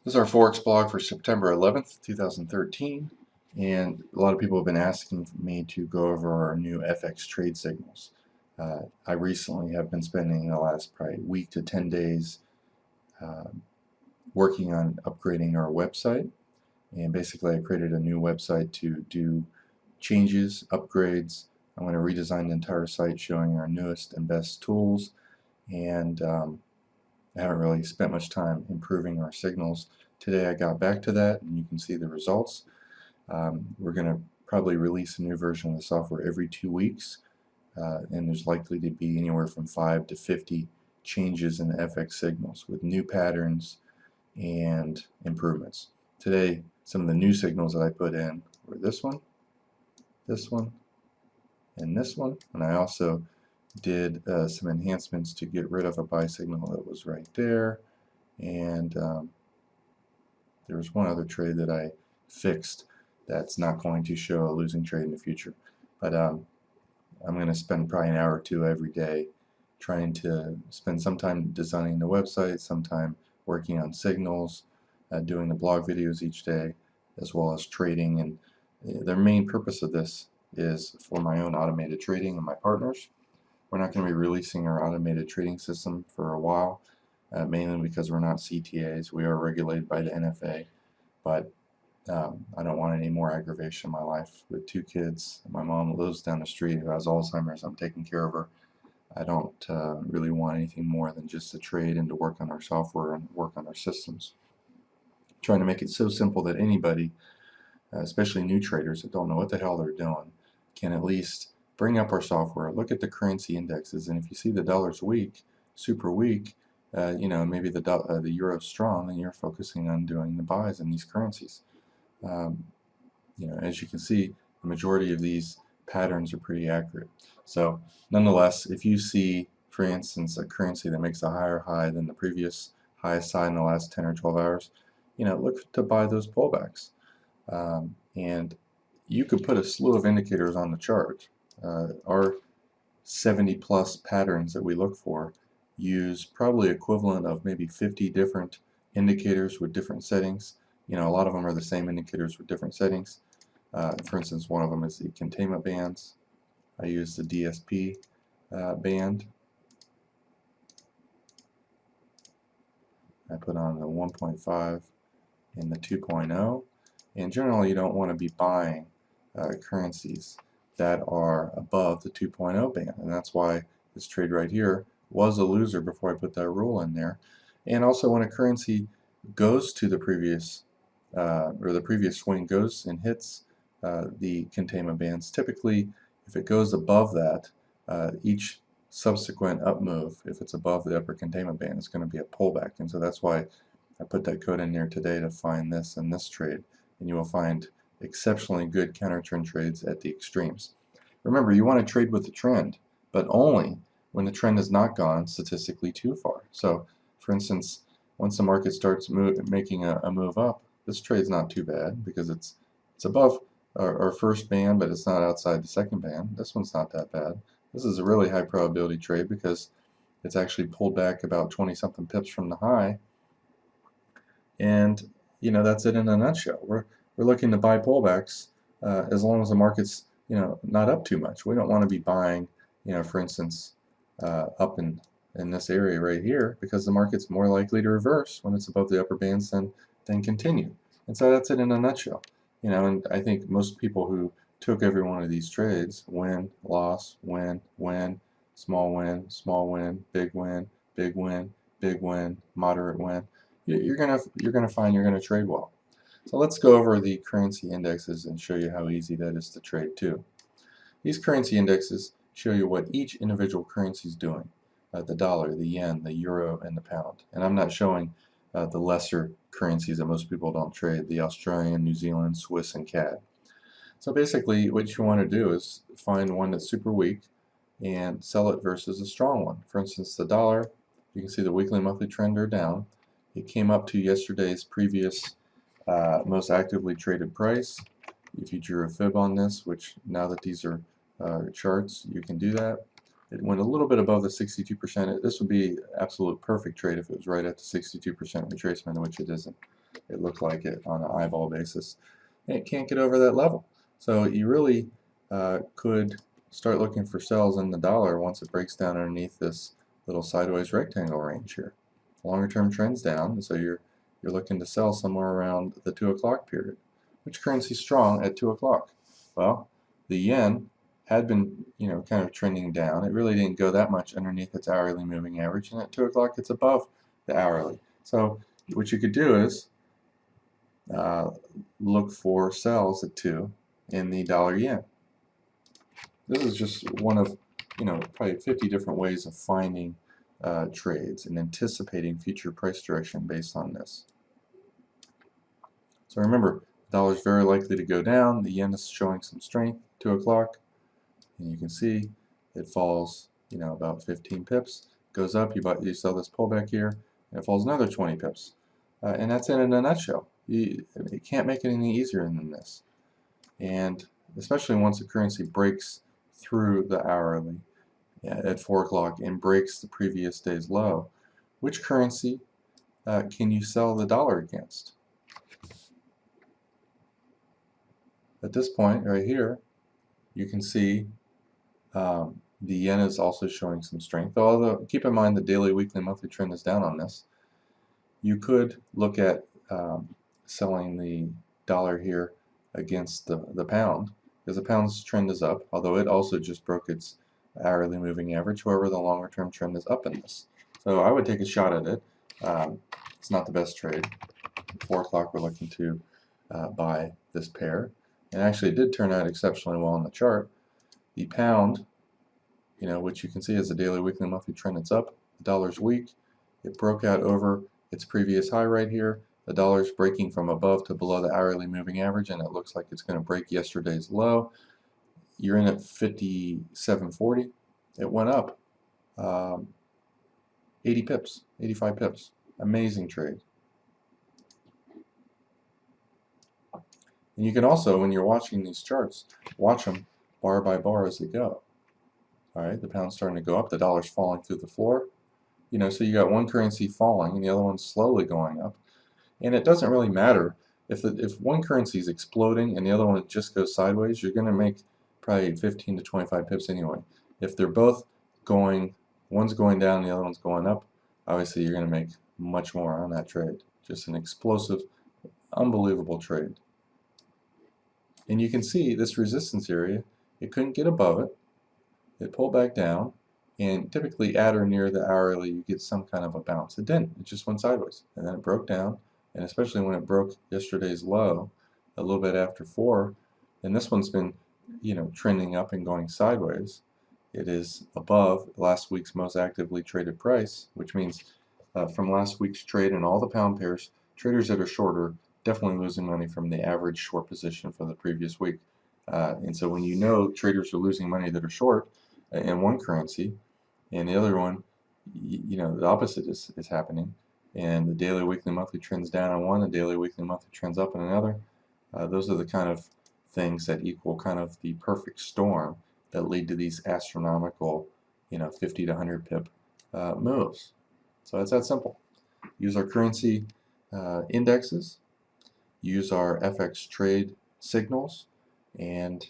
This is our Forex blog for September 11th, 2013, and a lot of people have been asking me to go over our new FX trade signals. I recently have been spending the last probably week to 10 days working on upgrading our website, and basically I created a new website to do changes, upgrades. I'm going to redesign the entire site showing our newest and best tools, and I haven't really spent much time improving our signals. Today I got back to that, and you can see the results. We're going to probably release a new version of the software every 2 weeks, and there's likely to be anywhere from 5 to 50 changes in the FX signals with new patterns and improvements. Today, some of the new signals that I put in were this one, and this one, and I also did some enhancements to get rid of a buy signal that was right there, and there was one other trade that I fixed that's not going to show a losing trade in the future. But I'm going to spend probably an hour or two every day trying to spend some time designing the website, some time working on signals, doing the blog videos each day, as well as trading. And the main purpose of this is for my own automated trading and my partners. We're not going to be releasing our automated trading system for a while, mainly because we're not CTAs. We are regulated by the NFA, but I don't want any more aggravation in my life. With 2 kids, my mom lives down the street who has Alzheimer's. I'm taking care of her. I don't really want anything more than just to trade and to work on our software and work on our systems. I'm trying to make it so simple that anybody, especially new traders that don't know what the hell they're doing, can at least bring up our software, look at the currency indexes, and if you see the dollar's weak, super weak, maybe the euro's strong, then you're focusing on doing the buys in these currencies. As you can see, the majority of these patterns are pretty accurate. So nonetheless, if you see, for instance, a currency that makes a higher high than the previous highest high in the last 10 or 12 hours, look to buy those pullbacks. And you could put a slew of indicators on the chart. Our 70 plus patterns that we look for use probably equivalent of maybe 50 different indicators with different settings. A lot of them are the same indicators with different settings. For instance, one of them is the containment bands. I use the DSP band. I put on the 1.5 and the 2.0. And generally you don't want to be buying currencies that are above the 2.0 band, and that's why this trade right here was a loser before I put that rule in there. And also when a currency goes to the previous or the previous swing goes and hits the containment bands, typically if it goes above that, each subsequent up move, if it's above the upper containment band, is going to be a pullback. And so that's why I put that code in there today to find this and this trade, and you will find exceptionally good counter trend trades at the extremes. Remember, you want to trade with the trend, but only when the trend has not gone statistically too far. So for instance, once the market starts making a move up, this trade's not too bad because it's above our first band, but it's not outside the second band. This one's not that bad. This is a really high probability trade because it's actually pulled back about 20 something pips from the high, and that's it in a nutshell. We're looking to buy pullbacks as long as the market's not up too much. We don't want to be buying for instance up in this area right here, because the market's more likely to reverse when it's above the upper bands than continue. And so that's it in a nutshell. And I think most people who took every one of these trades, win, loss, win, win, small win, small win, big win, big win, big win, moderate win, you're gonna find you're gonna trade well. So let's go over the currency indexes and show you how easy that is to trade too. These currency indexes show you what each individual currency is doing. The dollar, the yen, the euro, and the pound. And I'm not showing the lesser currencies that most people don't trade, the Australian, New Zealand, Swiss, and CAD. So basically what you want to do is find one that's super weak and sell it versus a strong one. For instance, the dollar, you can see the weekly and monthly trend are down. It came up to yesterday's previous most actively traded price. If you drew a fib on this, which now that these are charts, you can do that. It went a little bit above the 62%. This would be absolute perfect trade if it was right at the 62% retracement, which it isn't. it looked like it on an eyeball basis. And it can't get over that level. So you really could start looking for sells in the dollar once it breaks down underneath this little sideways rectangle range here. Longer term trends down, so you're looking to sell somewhere around the 2 o'clock period. Which currency is strong at 2 o'clock? Well, the yen had been, kind of trending down. It really didn't go that much underneath its hourly moving average, and at 2 o'clock it's above the hourly. So what you could do is look for sells at 2 in the dollar yen. This is just one of, probably 50 different ways of finding trades and anticipating future price direction based on this. So remember, the dollar is very likely to go down. The yen is showing some strength, 2 o'clock, and you can see it falls, about 15 pips, goes up, you sell this pullback here, and it falls another 20 pips. And that's it in a nutshell. You can't make it any easier than this. And especially once the currency breaks through the hourly at 4 o'clock and breaks the previous day's low, which currency can you sell the dollar against? At this point right here, you can see the yen is also showing some strength, although keep in mind the daily, weekly, monthly trend is down on this. You could look at selling the dollar here against the pound, because the pound's trend is up, although it also just broke its hourly moving average. However, the longer term trend is up in this. So I would take a shot at it. It's not the best trade. At 4 o'clock we're looking to buy this pair. And actually it did turn out exceptionally well on the chart. The pound, which you can see as a daily, weekly, monthly trend, it's up. The dollar's weak. It broke out over its previous high right here. The dollar's breaking from above to below the hourly moving average, and it looks like it's going to break yesterday's low. You're in at 57.40. It went up 80 pips, 85 pips. Amazing trade. And you can also, when you're watching these charts, watch them bar by bar as they go. All right, the pound's starting to go up, the dollar's falling through the floor. So you got one currency falling and the other one's slowly going up. And it doesn't really matter if one currency is exploding and the other one just goes sideways. You're going to make probably 15 to 25 pips anyway. If they're both going, one's going down and the other one's going up, obviously you're going to make much more on that trade. Just an explosive, unbelievable trade. And you can see this resistance area, it couldn't get above it. It pulled back down, and typically at or near the hourly you get some kind of a bounce. It didn't. It just went sideways, and then it broke down. And especially when it broke yesterday's low a little bit after 4, and this one's been trending up and going sideways. It is above last week's most actively traded price, which means from last week's trade and all the pound pairs, traders that are shorter definitely losing money from the average short position for the previous week. And so when traders are losing money that are short in one currency, and the other one, the opposite is happening, and the daily, weekly, monthly trends down on one, the daily, weekly, monthly trends up on another. Those are the kind of things that equal kind of the perfect storm that lead to these astronomical, 50 to 100 pip moves. So it's that simple. Use our currency indexes, use our FX trade signals, and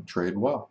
trade well.